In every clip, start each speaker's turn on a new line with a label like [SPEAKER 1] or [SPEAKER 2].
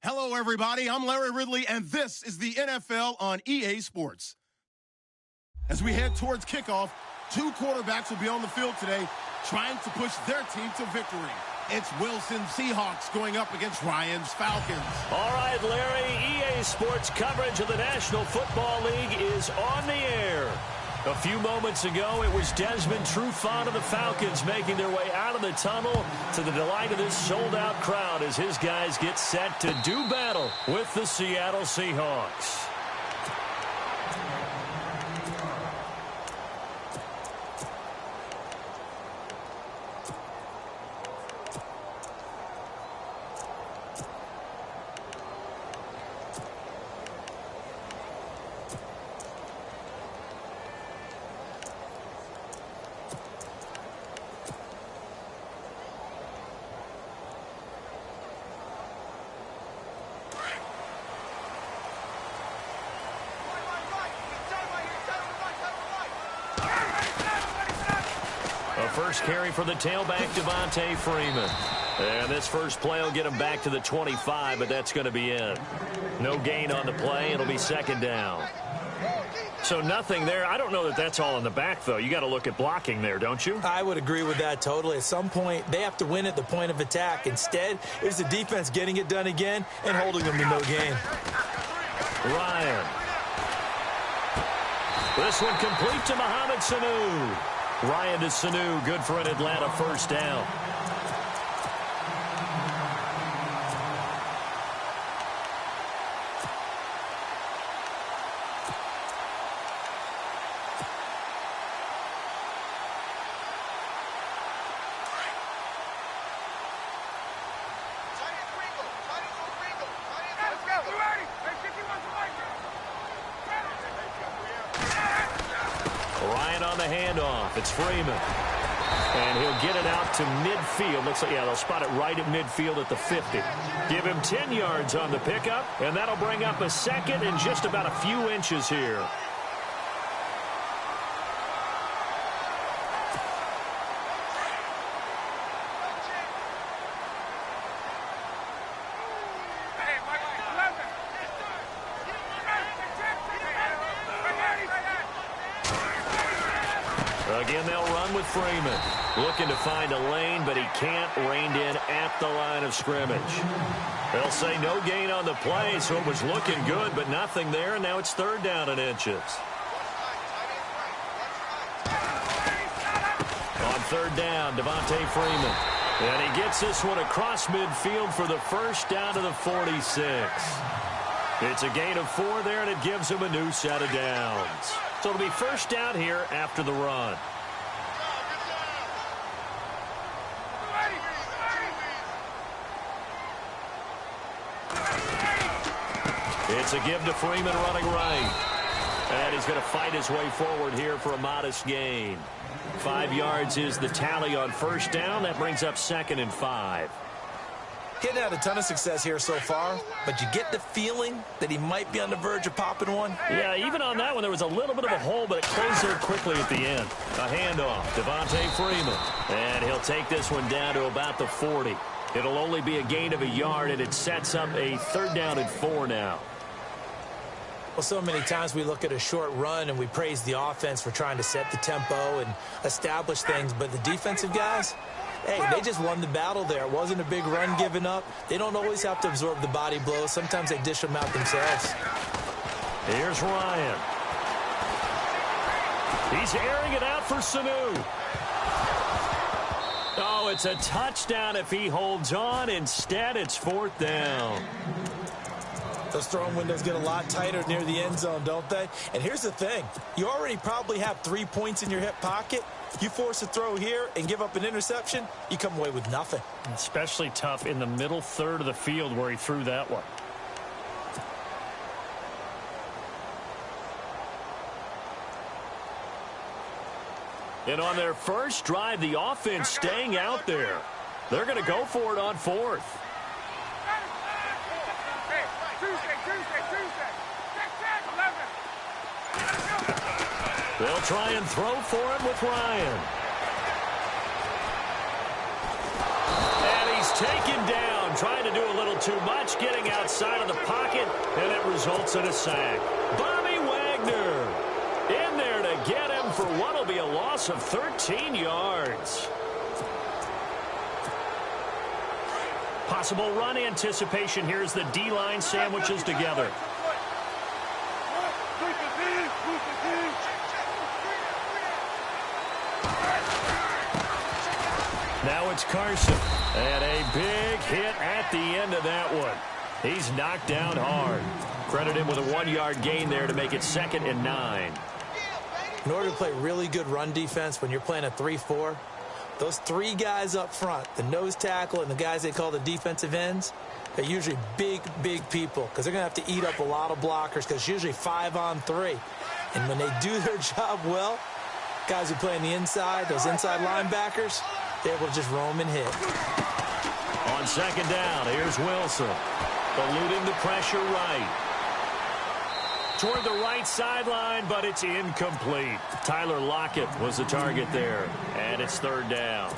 [SPEAKER 1] Hello, everybody. I'm Larry Ridley, and this is the NFL on EA Sports. As we head towards kickoff, two quarterbacks will be on the field today trying to push their team to victory. It's Wilson's Seahawks going up against Ryan's Falcons.
[SPEAKER 2] All right, Larry, EA Sports coverage of the National Football League is on the air. A few moments ago, it was Desmond Trufant of the Falcons making their way out of the tunnel to the delight of this sold-out crowd as his guys get set to do battle with the Seattle Seahawks. First carry for the tailback, Devontae Freeman. And this first play will get him back to the 25, but that's going to be it. No gain on the play. It'll be second down. So nothing there. I don't know that that's all in the back, though. You got to look at blocking there, don't you?
[SPEAKER 3] I would agree with that totally. At some point, they have to win at the point of attack. Instead, it was the defense getting it done again and holding them to no gain.
[SPEAKER 2] Ryan. This one complete to Mohamed Sanu. Ryan to Sanu, good for an Atlanta first down. Ryan on the handoff. It's Freeman. And he'll get it out to midfield. Looks like, yeah, they'll spot it right at midfield at the 50. Give him 10 yards on the pickup, and that'll bring up a second and just about a few inches here. Again, they'll run with Freeman. Looking to find a lane, but he can't. Reined in at the line of scrimmage. They'll say no gain on the play, so it was looking good, but nothing there, and now it's third down and inches. On third down, Devontae Freeman. And he gets this one across midfield for the first down to the 46. It's a gain of 4 there, and it gives him a new set of downs. So it'll be first down here after the run. It's a give to Freeman running right. And he's going to fight his way forward here for a modest gain. 5 yards is the tally on first down. That brings up 2nd and 5.
[SPEAKER 3] Getting had a ton of success here so far, but you get the feeling that he might be on the verge of popping one.
[SPEAKER 2] Yeah, even on that one, there was a little bit of a hole, but it closed there quickly at the end. A handoff, Devontae Freeman. And he'll take this one down to about the 40. It'll only be a gain of a yard, and it sets up a third down and 4 now.
[SPEAKER 3] Well, so many times we look at a short run and we praise the offense for trying to set the tempo and establish things, but the defensive guys, hey, they just won the battle there. It wasn't a big run given up. They don't always have to absorb the body blows. Sometimes they dish them out themselves.
[SPEAKER 2] Here's Ryan. He's airing it out for Sanu. Oh, it's a touchdown if he holds on. Instead, it's 4th down.
[SPEAKER 3] Those throwing windows get a lot tighter near the end zone, don't they? And here's the thing. You already probably have 3 points in your hip pocket. You force a throw here and give up an interception, you come away with nothing.
[SPEAKER 2] Especially tough in the middle third of the field where he threw that one. And on their first drive, the offense staying out there. They're going to go for it on 4th. They'll try and throw for it with Ryan. And he's taken down down, trying to do a little too much, getting outside of the pocket, and it results in a sack. Bobby Wagner in there to get him for what will be a loss of 13 yards. Possible run anticipation here as the D-line sandwiches together. Now it's Carson. And a big hit at the end of that one. He's knocked down hard. Credit him with a 1-yard gain there to make it 2nd and 9.
[SPEAKER 3] In order to play really good run defense when you're playing a 3-4, those 3 guys up front, the nose tackle and the guys they call the defensive ends, they're usually big, big people because they're going to have to eat up a lot of blockers because it's usually 5-on-3. And when they do their job well, guys who play on the inside, those inside linebackers, they're able to just roam and hit.
[SPEAKER 2] On 2nd down, here's Wilson. Eluding the pressure right. Toward the right sideline, but it's incomplete. Tyler Lockett was the target there, and it's 3rd down.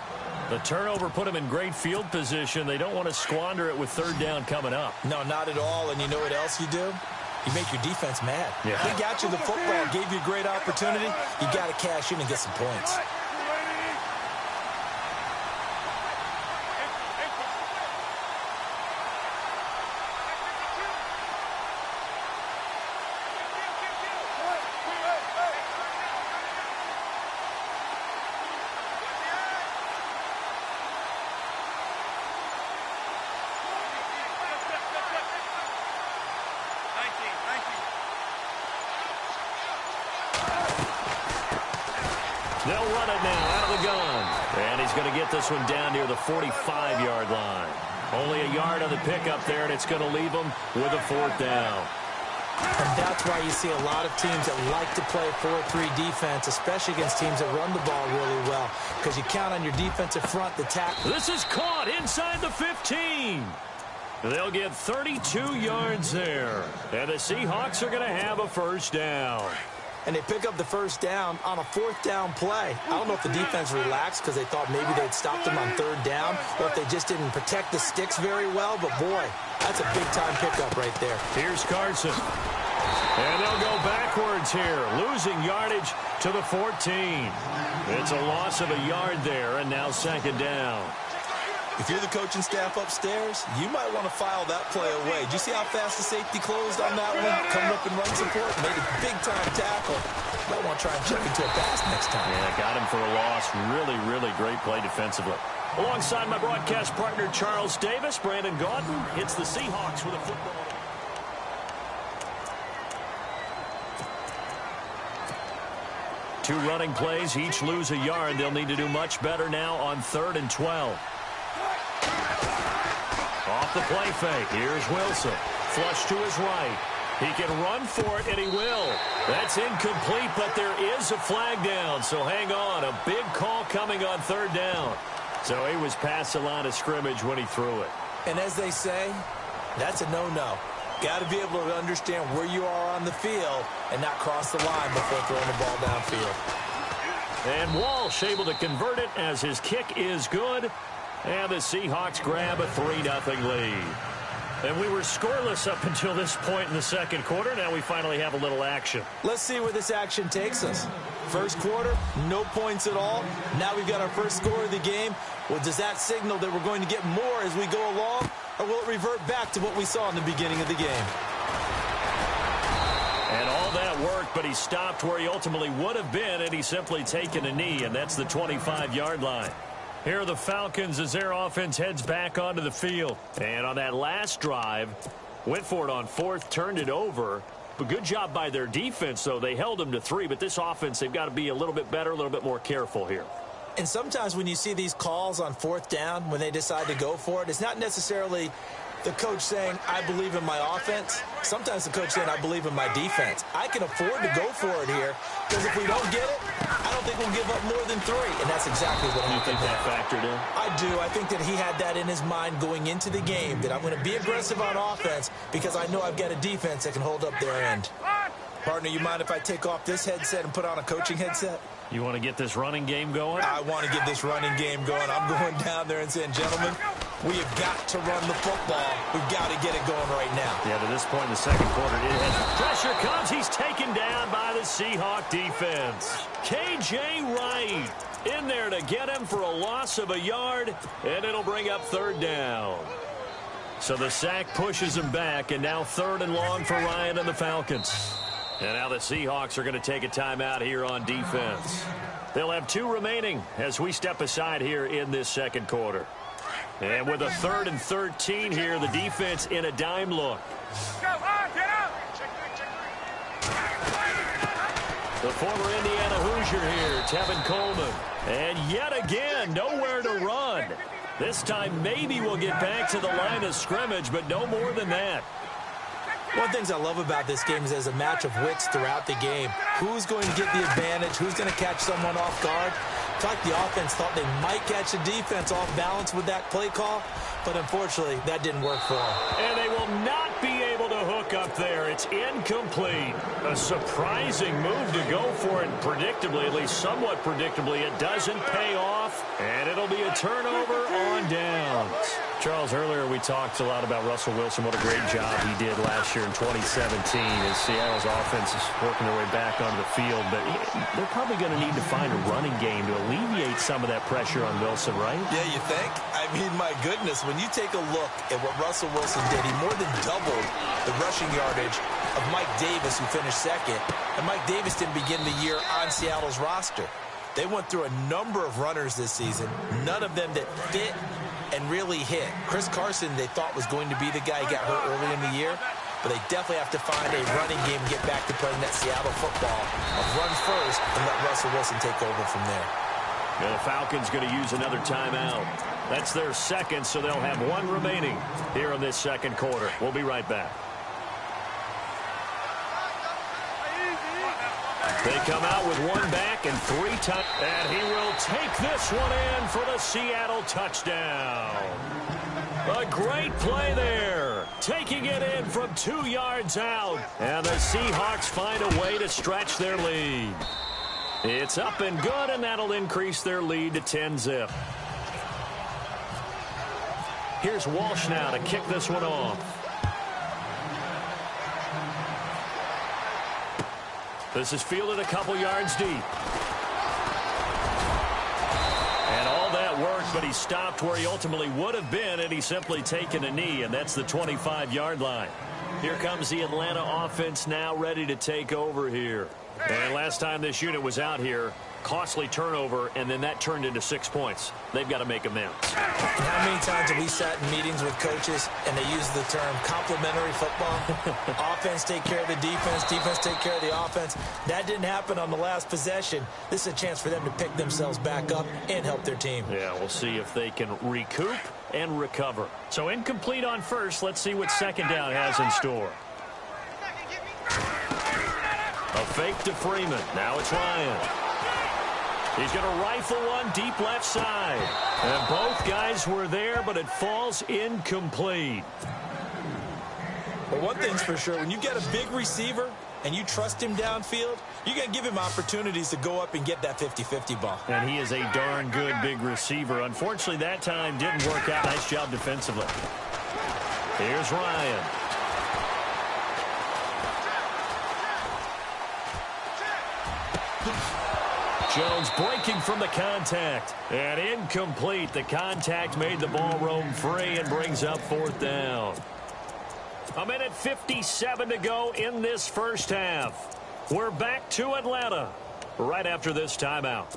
[SPEAKER 2] The turnover put him in great field position. They don't want to squander it with 3rd down coming up.
[SPEAKER 3] No, not at all, and you know what else you do? You make your defense mad.
[SPEAKER 2] Yeah.
[SPEAKER 3] They got you the football, gave you a great opportunity. You got to cash in and get some points.
[SPEAKER 2] They'll run it now out of the gun. And he's going to get this one down near the 45-yard line. Only a yard on the pickup there, and it's going to leave them with a 4th down.
[SPEAKER 3] And that's why you see a lot of teams that like to play 4-3 defense, especially against teams that run the ball really well, because you count on your defensive front, the tackle.
[SPEAKER 2] This is caught inside the 15. They'll get 32 yards there. And the Seahawks are going to have a 1st down.
[SPEAKER 3] And they pick up the 1st down on a 4th down play. I don't know if the defense relaxed because they thought maybe they'd stopped them on 3rd down or if they just didn't protect the sticks very well. But, boy, that's a big-time pickup right there.
[SPEAKER 2] Here's Carson. And they'll go backwards here, losing yardage to the 14. It's a loss of a yard there, and now 2nd down.
[SPEAKER 3] If you're the coaching staff upstairs, you might want to file that play away. Did you see how fast the safety closed on that one? Coming up in run support, made a big-time tackle. Might want to try and chip into a pass next time.
[SPEAKER 2] Yeah, got him for a loss. Really, really great play defensively. Alongside my broadcast partner, Charles Davis, Brandon Gaudin hits the Seahawks with a football. Two running plays, each lose a yard. They'll need to do much better now on 3rd and 12. Off the play fake. Here's Wilson. Flush to his right. He can run for it, and he will. That's incomplete, but there is a flag down, so hang on. A big call coming on 3rd down. So he was past the line of scrimmage when he threw it.
[SPEAKER 3] And as they say, that's a no-no. Got to be able to understand where you are on the field and not cross the line before throwing the ball downfield.
[SPEAKER 2] And Walsh able to convert it as his kick is good. And the Seahawks grab a 3-0 lead. And we were scoreless up until this point in the 2nd quarter. Now we finally have a little action.
[SPEAKER 3] Let's see where this action takes us. 1st quarter, no points at all. Now we've got our first score of the game. Well, does that signal that we're going to get more as we go along? Or will it revert back to what we saw in the beginning of the game?
[SPEAKER 2] And all that worked, but he stopped where he ultimately would have been, and he's simply taken a knee, and that's the 25-yard line. Here are the Falcons as their offense heads back onto the field. And on that last drive, went for it on 4th, turned it over. But good job by their defense, though. They held them to 3, but this offense, they've got to be a little bit better, a little bit more careful here.
[SPEAKER 3] And sometimes when you see these calls on 4th down, when they decide to go for it, it's not necessarily the coach saying, I believe in my offense. Sometimes the coach saying, I believe in my defense. I can afford to go for it here because if we don't get it, I don't think we'll give up more than 3. And that's exactly what
[SPEAKER 2] You think that factored in?
[SPEAKER 3] I do. I think that he had that in his mind going into the game, that I'm going to be aggressive on offense because I know I've got a defense that can hold up their end. Partner, you mind if I take off this headset and put on a coaching headset?
[SPEAKER 2] You want to get this running game going?
[SPEAKER 3] I want to get this running game going. I'm going down there and saying, gentlemen, We have got to run the football. We've got to get it going right now.
[SPEAKER 2] Yeah, to this point in the second quarter, pressure comes. He's taken down by the Seahawk defense. K.J. Wright in there to get him for a loss of a yard, and it'll bring up third down. So the sack pushes him back, and now third and long for Ryan and the Falcons. And now the Seahawks are going to take a timeout here on defense. They'll have 2 remaining as we step aside here in this second quarter. And with a 3rd and 13 here, the defense in a dime look. The former Indiana Hoosier here, Tevin Coleman. And yet again, nowhere to run. This time maybe we'll get back to the line of scrimmage, but no more than that.
[SPEAKER 3] One of the things I love about this game is there's a match of wits throughout the game. Who's going to get the advantage? Who's going to catch someone off guard? It's like the offense thought they might catch the defense off balance with that play call, but unfortunately, that didn't work for them.
[SPEAKER 2] And they will not be able to hook up there. It's incomplete. A surprising move to go for it, and predictably, at least somewhat predictably, it doesn't pay off, and it'll be a turnover on downs. Charles, earlier we talked a lot about Russell Wilson, what a great job he did last year in 2017 as Seattle's offense is working their way back onto the field, but they're probably going to need to find a running game to alleviate some of that pressure on Wilson, right?
[SPEAKER 3] Yeah, you think? I mean, my goodness, when you take a look at what Russell Wilson did, he more than doubled the rushing yardage of Mike Davis, who finished second, and Mike Davis didn't begin the year on Seattle's roster. They went through a number of runners this season, none of them that fit and really hit. Chris Carson, they thought was going to be the guy. He got hurt early in the year, but they definitely have to find a running game and get back to playing that Seattle football of run first and let Russell Wilson take over from there.
[SPEAKER 2] And the Falcons going to use another timeout. That's their second, so they'll have 1 remaining here in this second quarter. We'll be right back. They come out with 1 back and 3 times. And he will take this one in for the Seattle touchdown. A great play there. Taking it in from 2 yards out. And the Seahawks find a way to stretch their lead. It's up and good, and that'll increase their lead to 10-zip. Here's Walsh now to kick this one off. This is fielded a couple yards deep. And all that worked, but he stopped where he ultimately would have been had he simply taken a knee, and that's the 25-yard line. Here comes the Atlanta offense now ready to take over here. And last time this unit was out here, costly turnover, and then that turned into 6 points. They've got to make amends.
[SPEAKER 3] How many times have we sat in meetings with coaches and they use the term complementary football? Offense take care of the defense, defense take care of the offense. That didn't happen on the last possession. This is a chance for them to pick themselves back up and help their team.
[SPEAKER 2] Yeah, we'll see if they can recoup and recover. So incomplete on first. Let's see what second down has in store. A fake to Freeman. Now it's Ryan. He's going to rifle one deep left side. And both guys were there, but it falls incomplete.
[SPEAKER 3] But one thing's for sure, when you get a big receiver and you trust him downfield, you're going to give him opportunities to go up and get that 50-50 ball.
[SPEAKER 2] And he is a darn good big receiver. Unfortunately, that time didn't work out. Nice job defensively. Here's Ryan. Jones breaking from the contact. And incomplete. The contact made the ball roam free and brings up 4th down. 1:57 to go in this first half. We're back to Atlanta right after this timeout.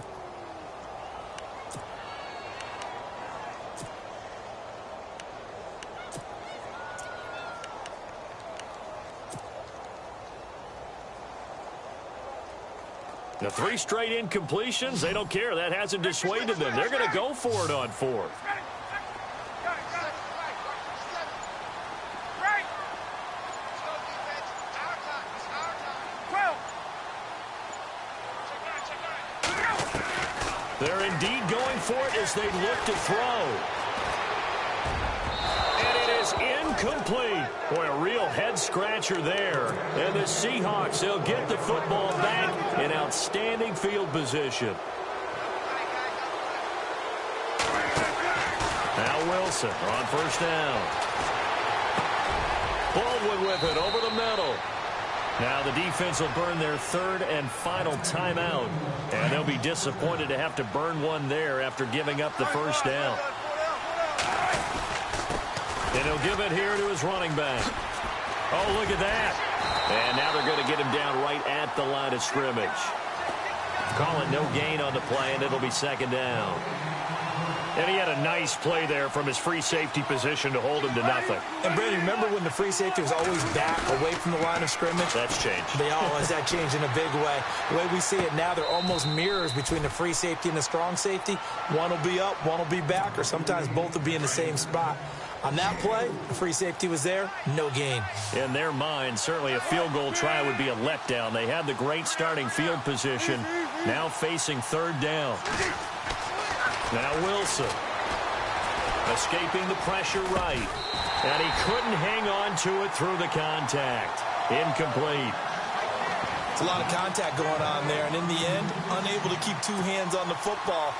[SPEAKER 2] The 3 straight incompletions, they don't care. That hasn't dissuaded them. They're going to go for it on 4th. They're indeed going for it as they look to throw. And it is incomplete. Boy, a real head-scratcher there. And the Seahawks, they'll get the football back in outstanding field position. Now Wilson on first down. Baldwin with it over the middle. Now the defense will burn their third and final timeout. And they'll be disappointed to have to burn one there after giving up the first down. And he'll give it here to his running back. Oh, look at that. And now they're going to get him down right at the line of scrimmage. Call it no gain on the play, and it'll be second down. And he had a nice play there from his free safety position to hold him to nothing.
[SPEAKER 3] And, Brandon, remember when the free safety was always back away from the line of scrimmage?
[SPEAKER 2] That's changed.
[SPEAKER 3] They always that changed in a big way. The way we see it now, they're almost mirrors between the free safety and the strong safety. One will be up, one will be back, or sometimes both will be in the same spot. On that play, the free safety was there, no gain.
[SPEAKER 2] In their mind, certainly a field goal try would be a letdown. They had the great starting field position, now facing third down. Now Wilson, escaping the pressure right. And he couldn't hang on to it through the contact. Incomplete.
[SPEAKER 3] It's a lot of contact going on there, and in the end, unable to keep two hands on the football.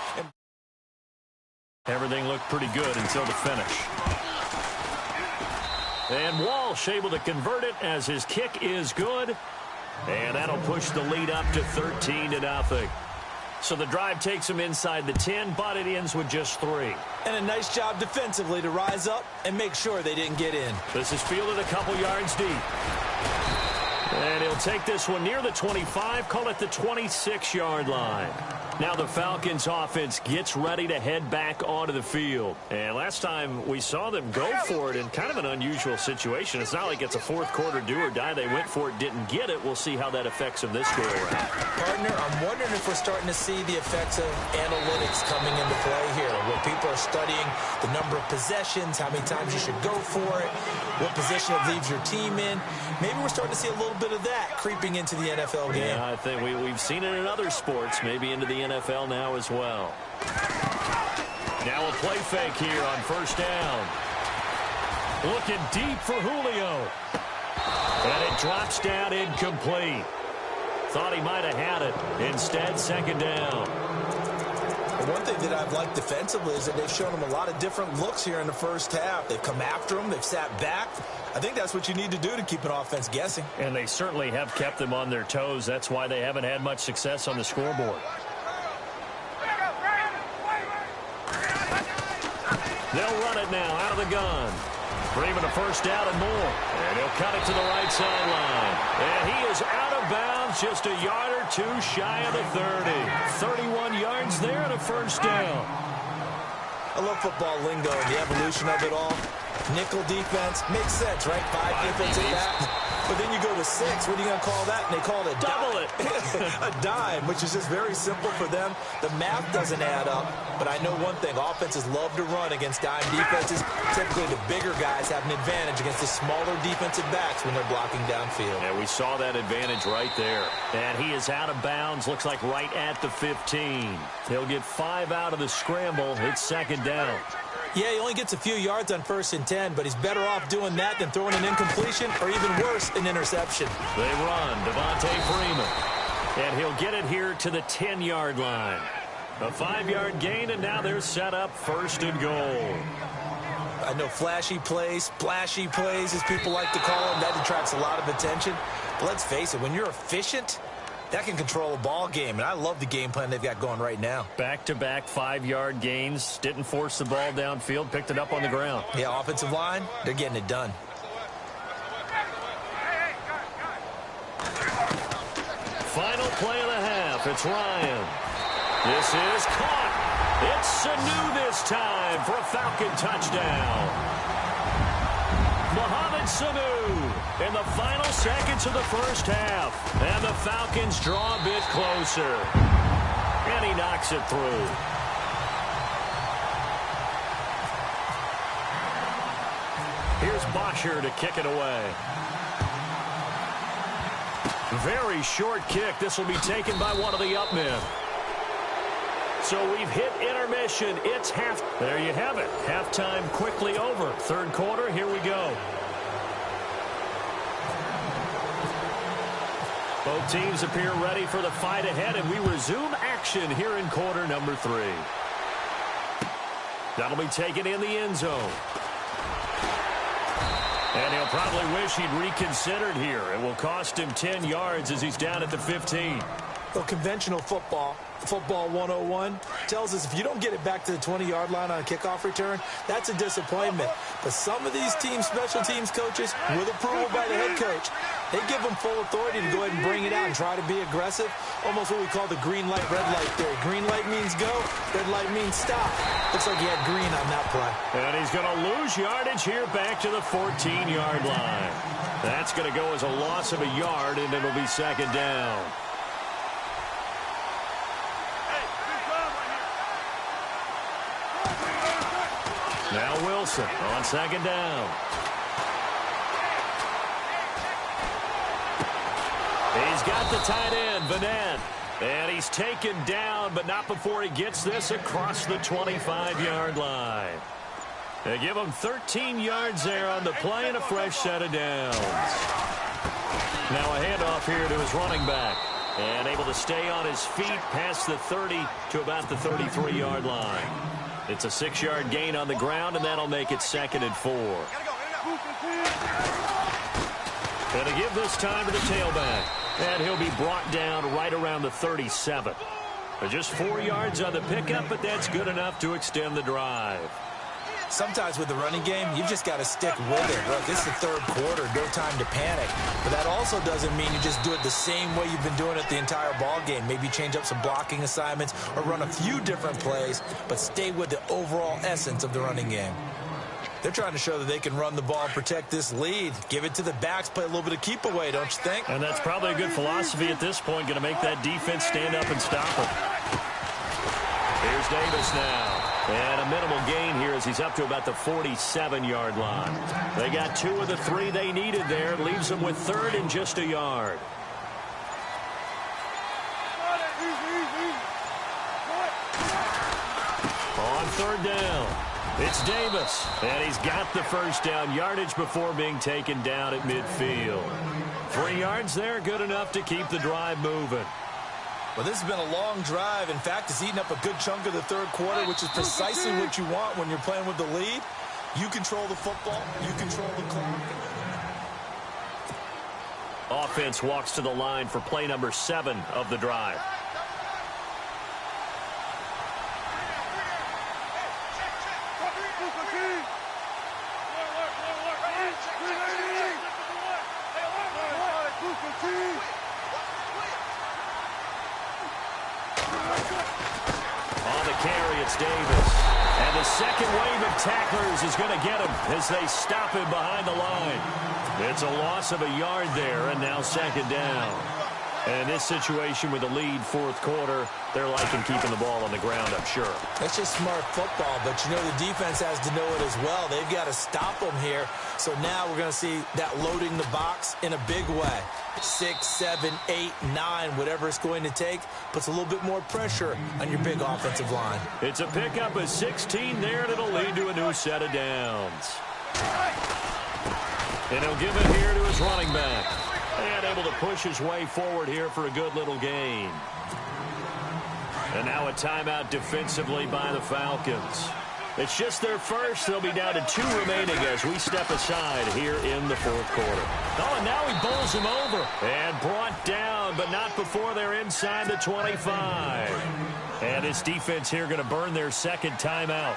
[SPEAKER 2] Everything looked pretty good until the finish. And Walsh able to convert it as his kick is good. And that'll push the lead up to 13-0. So the drive takes him inside the 10, but it ends with just 3.
[SPEAKER 3] And a nice job defensively to rise up and make sure they didn't get in.
[SPEAKER 2] This is fielded a couple yards deep. And he'll take this one near the 25, call it the 26-yard line. Now the Falcons offense gets ready to head back onto the field. And last time we saw them go for it in kind of an unusual situation. It's not like it's a fourth quarter do or die. They went for it, didn't get it. We'll see how that affects them this go around.
[SPEAKER 3] Partner, I'm wondering if we're starting to see the effects of analytics coming into play here, where people are studying the number of possessions, how many times you should go for it, what position it leaves your team in. Maybe we're starting to see a little bit of that creeping into the NFL game.
[SPEAKER 2] Yeah, I think we've seen it in other sports, maybe into the NFL now as well. Now a play fake here on first down. Looking deep for Julio. And it drops down incomplete. Thought he might have had it. Instead, second down.
[SPEAKER 3] One thing that I've liked defensively is that they've shown him a lot of different looks here in the first half. They've come after him. They've sat back. I think that's what you need to do to keep an offense guessing.
[SPEAKER 2] And they certainly have kept them on their toes. That's why they haven't had much success on the scoreboard. They'll run it now out of the gun. Freeman a first down and more. And he'll cut it to the right sideline. And he is out of bounds just a yard or two shy of the 30. 31 yards there and a first down.
[SPEAKER 3] I love football lingo and the evolution of it all. Nickel defense makes sense, right? 5 defensive backs. But then you go to 6. What are you going to call that? And they call it a
[SPEAKER 2] double it.
[SPEAKER 3] A dime, which is just very simple for them. The math doesn't add up. But I know one thing. Offenses love to run against dime defenses. Typically, the bigger guys have an advantage against the smaller defensive backs when they're blocking downfield.
[SPEAKER 2] Yeah, we saw that advantage right there. And he is out of bounds. Looks like right at the 15. He'll get 5 out of the scramble. It's second down.
[SPEAKER 3] Yeah, he only gets a few yards on 1st and 10, but he's better off doing that than throwing an incompletion or even worse, an interception.
[SPEAKER 2] They run, Devontae Freeman. And he'll get it here to the 10-yard line. A 5-yard gain, and now they're set up first and goal.
[SPEAKER 3] I know flashy plays, splashy plays, as people like to call them. That attracts a lot of attention. But let's face it, when you're efficient, that can control a ball game, and I love the game plan they've got going right now.
[SPEAKER 2] Back-to-back 5-yard gains. Didn't force the ball downfield. Picked it up on the ground.
[SPEAKER 3] Yeah, offensive line, they're getting it done.
[SPEAKER 2] Final play of the half. It's Ryan. This is caught. It's Sanu this time for a Falcon touchdown. Mohamed Sanu in the final seconds of the first half. And the Falcons draw a bit closer. And he knocks it through. Here's Bosher to kick it away. Very short kick. This will be taken by one of the up men. So we've hit intermission. It's half. There you have it. Halftime quickly over. Third quarter, here we go. Both teams appear ready for the fight ahead, and we resume action here in quarter number 3. That'll be taken in the end zone. And he'll probably wish he'd reconsidered here. It will cost him 10 yards as he's down at the 15.
[SPEAKER 3] Well, conventional football 101, tells us if you don't get it back to the 20-yard line on a kickoff return, that's a disappointment. But some of these team special teams coaches, with approval by the head coach, they give them full authority to go ahead and bring it out and try to be aggressive, almost what we call the green light, red light theory. Green light means go, red light means stop. Looks like he had green on that play.
[SPEAKER 2] And he's going to lose yardage here back to the 14-yard line. That's going to go as a loss of a yard, and it'll be second down. Now Wilson on second down. He's got the tight end, Vanette. And he's taken down, but not before he gets this across the 25-yard line. They give him 13 yards there on the play and a fresh set of downs. Now a handoff here to his running back. And able to stay on his feet past the 30 to about the 33-yard line. It's a 6-yard gain on the ground, and that'll make it 2nd and 4. And to give this time to the tailback. And he'll be brought down right around the 37. Just 4 yards on the pickup, but that's good enough to extend the drive.
[SPEAKER 3] Sometimes with the running game, you've just got to stick with it. Look, it's the third quarter, no time to panic. But that also doesn't mean you just do it the same way you've been doing it the entire ball game. Maybe change up some blocking assignments or run a few different plays, but stay with the overall essence of the running game. They're trying to show that they can run the ball and protect this lead. Give it to the backs, play a little bit of keep away, don't you think?
[SPEAKER 2] And that's probably a good philosophy at this point, going to make that defense stand up and stop him. Here's Davis now. And a minimal gain here as he's up to about the 47-yard line. They got 2 of the 3 they needed there. Leaves them with 3rd and just a yard. On 3rd down, it's Davis. And he's got the first down yardage before being taken down at midfield. 3 yards there, good enough to keep the drive moving.
[SPEAKER 3] Well, this has been a long drive. In fact, it's eaten up a good chunk of the third quarter, which is precisely what you want when you're playing with the lead. You control the football. You control the clock.
[SPEAKER 2] Offense walks to the line for play number 7 of the drive. On the carry, it's Davis. And the second wave of tacklers is going to get him as they stop him behind the line. It's a loss of a yard there, and now 2nd down. And in this situation with the lead 4th quarter, they're liking keeping the ball on the ground, I'm sure.
[SPEAKER 3] That's just smart football, but you know the defense has to know it as well. They've got to stop them here. So now we're going to see that loading the box in a big way. 6, 7, 8, 9, whatever it's going to take, puts a little bit more pressure on your big offensive line.
[SPEAKER 2] It's a pickup of 16 there, and it'll lead to a new set of downs. And he'll give it here to his running back. And able to push his way forward here for a good little gain. And now a timeout defensively by the Falcons. It's just their first. They'll be down to 2 remaining as we step aside here in the 4th quarter. Oh, and now he bowls him over. And brought down, but not before they're inside the 25. And this defense here going to burn their 2nd timeout.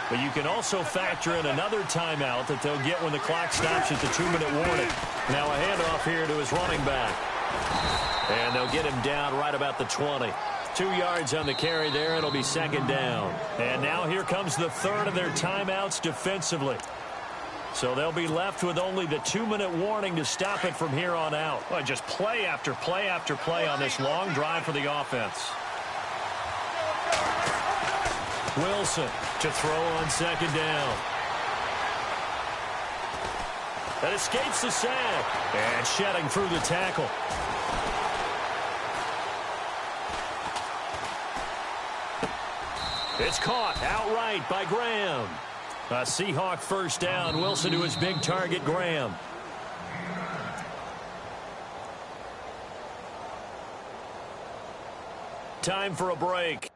[SPEAKER 2] But you can also factor in another timeout that they'll get when the clock stops at the 2-minute warning. Now a handoff here to his running back. And they'll get him down right about the 20. 2 yards on the carry there. It'll be 2nd down. And now here comes the 3rd of their timeouts defensively. So they'll be left with only the 2-minute warning to stop it from here on out. Well, just play after play after play on this long drive for the offense. Wilson to throw on 2nd down. That escapes the sack. And shedding through the tackle. It's caught outright by Graham. A Seahawk first down. Wilson to his big target, Graham. Time for a break.